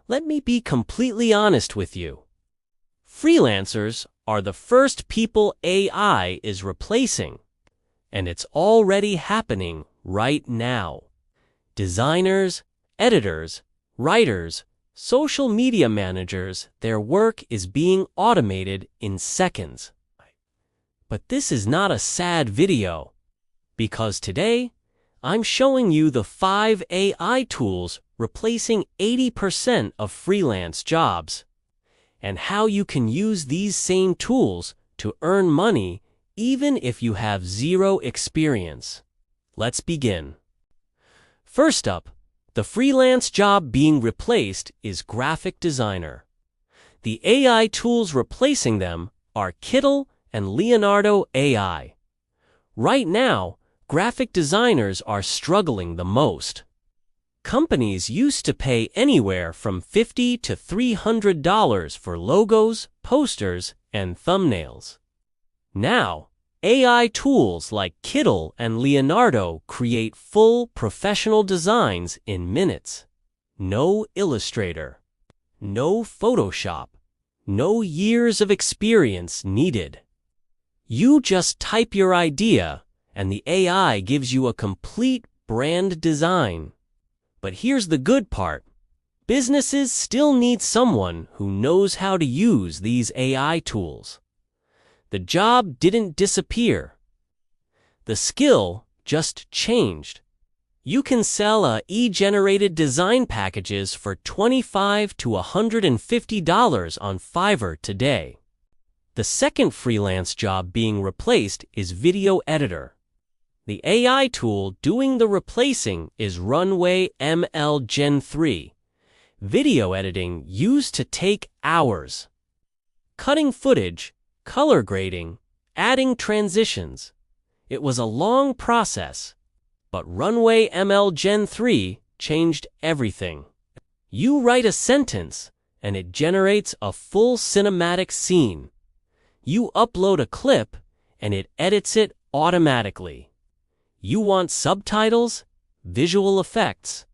Let me be completely honest with you. Freelancers are the first people AI is replacing, and it's already happening right now. Designers, editors, writers, social media managers, their work is being automated in seconds. But this is not a sad video, because today, I'm showing you the 5 AI tools replacing 80% of freelance jobs, and how you can use these same tools to earn money even if you have zero experience. Let's begin. First up, the freelance job being replaced is graphic designer. The AI tools replacing them are Kittl and Leonardo AI. Right now, graphic designers are struggling the most. Companies used to pay anywhere from $50 to $300 for logos, posters, and thumbnails. Now, AI tools like Kittl and Leonardo create full professional designs in minutes. No Illustrator, no Photoshop, no years of experience needed. You just type your idea, and the AI gives you a complete brand design. But here's the good part. Businesses still need someone who knows how to use these AI tools. The job didn't disappear. The skill just changed. You can sell e-generated design packages for $25 to $150 on Fiverr today. The second freelance job being replaced is video editor. The AI tool doing the replacing is Runway ML Gen-3. Video editing used to take hours. Cutting footage, color grading, adding transitions. It was a long process, but Runway ML Gen-3 changed everything. You write a sentence, and it generates a full cinematic scene. You upload a clip, and it edits it automatically. You want subtitles, visual effects,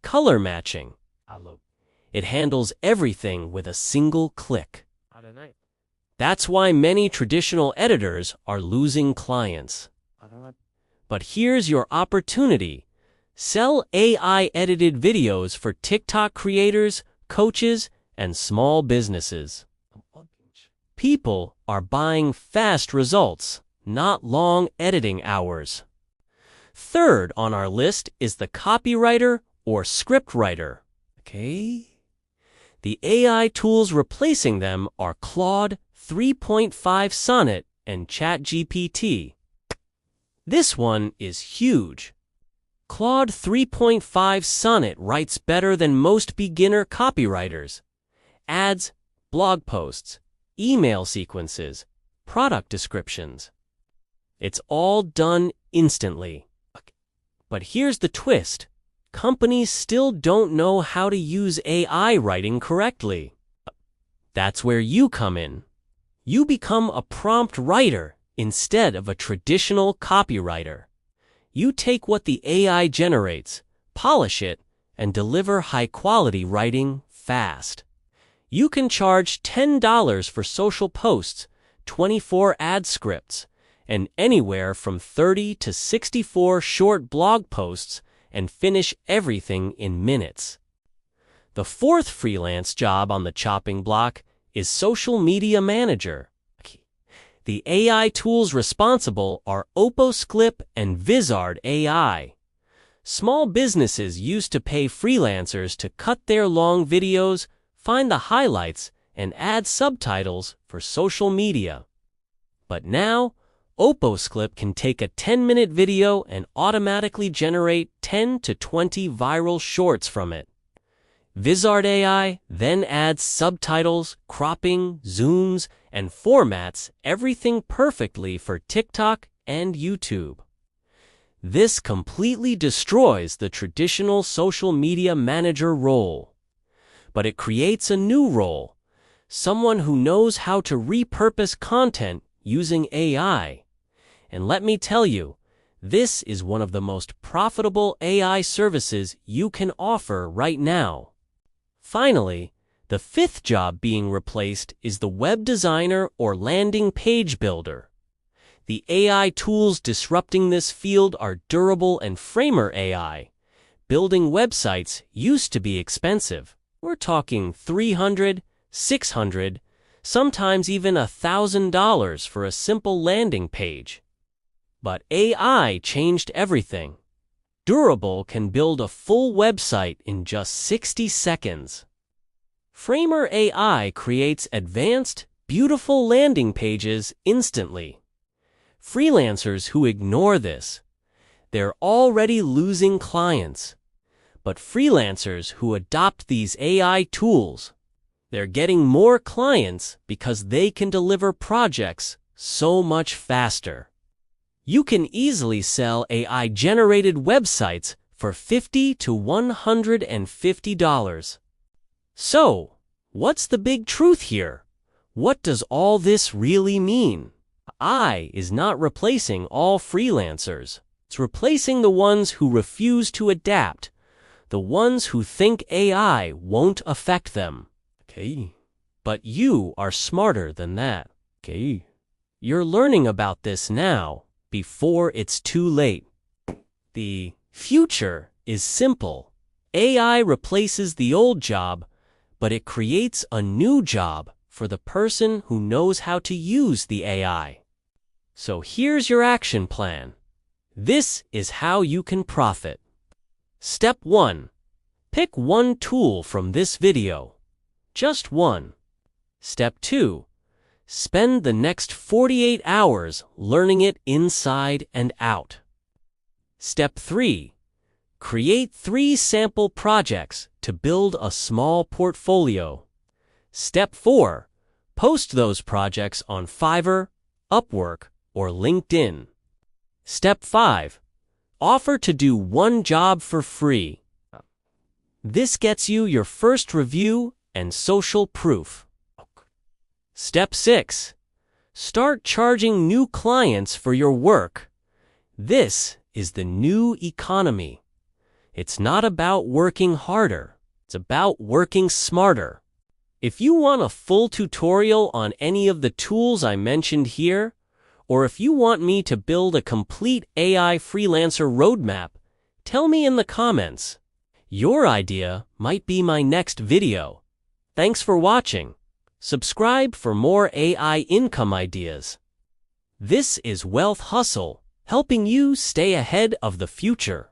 color matching. It handles everything with a single click. That's why many traditional editors are losing clients. But here's your opportunity. Sell AI-edited videos for TikTok creators, coaches, and small businesses. People are buying fast results, not long editing hours. Third on our list is the copywriter or scriptwriter. The AI tools replacing them are Claude 3.5 Sonnet and ChatGPT. This one is huge. Claude 3.5 Sonnet writes better than most beginner copywriters. Ads, blog posts, email sequences, product descriptions. It's all done instantly. But here's the twist. Companies still don't know how to use AI writing correctly. That's where you come in. You become a prompt writer instead of a traditional copywriter. You take what the AI generates, polish it, and deliver high-quality writing fast. You can charge $10 for social posts, 24 ad scripts, and anywhere from 30 to 64 short blog posts, and finish everything in minutes. The fourth freelance job on the chopping block is social media manager. The AI tools responsible are OpusClip and Vizard AI. Small businesses used to pay freelancers to cut their long videos, find the highlights, and add subtitles for social media. But now, OpusClip can take a 10-minute video and automatically generate 10 to 20 viral shorts from it. Vizard AI then adds subtitles, cropping, zooms, and formats everything perfectly for TikTok and YouTube. This completely destroys the traditional social media manager role. But it creates a new role, someone who knows how to repurpose content using AI. And let me tell you, this is one of the most profitable AI services you can offer right now. Finally, the fifth job being replaced is the web designer or landing page builder. The AI tools disrupting this field are Durable and Framer AI. Building websites used to be expensive. We're talking $300, $600, sometimes even $1,000 for a simple landing page. But AI changed everything. Durable can build a full website in just 60 seconds. Framer AI creates advanced, beautiful landing pages instantly. Freelancers who ignore this, they're already losing clients. But freelancers who adopt these AI tools, they're getting more clients because they can deliver projects so much faster. You can easily sell AI-generated websites for $50 to $150. So, what's the big truth here? What does all this really mean? AI is not replacing all freelancers. It's replacing the ones who refuse to adapt, the ones who think AI won't affect them. Okay. But you are smarter than that. Okay. You're learning about this now, before it's too late. The future is simple. AI replaces the old job, but it creates a new job for the person who knows how to use the AI. So here's your action plan. This is how you can profit. Step 1. Pick one tool from this video. Just one. Step 2. Spend the next 48 hours learning it inside and out. Step 3. Create 3 sample projects to build a small portfolio. Step 4. Post those projects on Fiverr, Upwork, or LinkedIn. Step 5. Offer to do one job for free. This gets you your first review and social proof. Step 6. Start charging new clients for your work. This is the new economy. It's not about working harder. It's about working smarter. If you want a full tutorial on any of the tools I mentioned here, or if you want me to build a complete AI freelancer roadmap, tell me in the comments. Your idea might be my next video. Thanks for watching. Subscribe for more AI income ideas. This is Wealth Hustle, helping you stay ahead of the future.